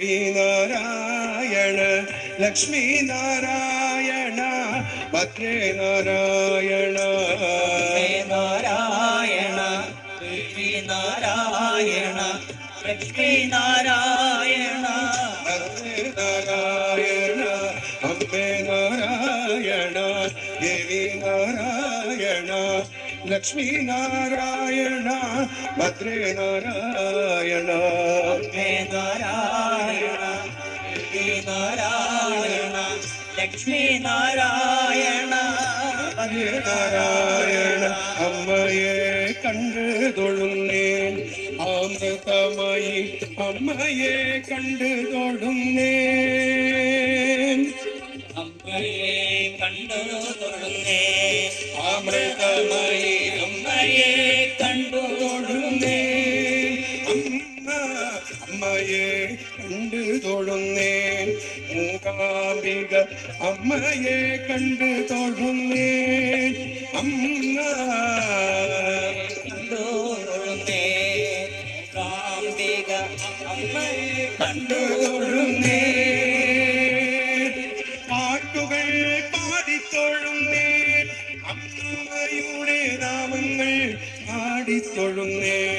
നാരായണ ലക്ഷ്മി നാരായണ ഭദ്രേ നാരായണ നാരായണ ലക്ഷ്മി നാരായണ ലക്ഷ്മി നാരായണ ഭദ്രേ നാരായണ അമ്മേ നാരായണ ദേവി നാരായണ ലക്ഷ്മി നാരായണ ഭദ്രേ നാരായണ അമ്മേ നാരായണ ലക്ഷ്മി നാരായണ ലക്ഷ്മി നാരായണ ഭദ്രേ നാരായണ അമ്മയെ കണ്ട് തൊഴുന്നേൻ അമൃതമായി അമ്മയെ കണ്ട് തൊഴുന്നേൻ അമ്മയെ കണ്ടു തൊഴുന്നേ അമൃതമായി അമ്മയെ കണ്ടു തൊഴുന്നേൻ അമ്മയെ കണ്ട് തൊഴുന്നേൻ മൂകാംബിക അമ്മയെ കണ്ട് തൊഴുന്നേൻ അമ്മ കണ്ടു തൊഴുന്നേ കാംബിക അമ്മയെ കണ്ടു തൊഴുന്നേൻ പാട്ടുകൾ പാടിത്തൊഴുന്നേൻ അമ്മയുടെ നാമങ്ങൾ പാടിത്തൊഴുന്നേൻ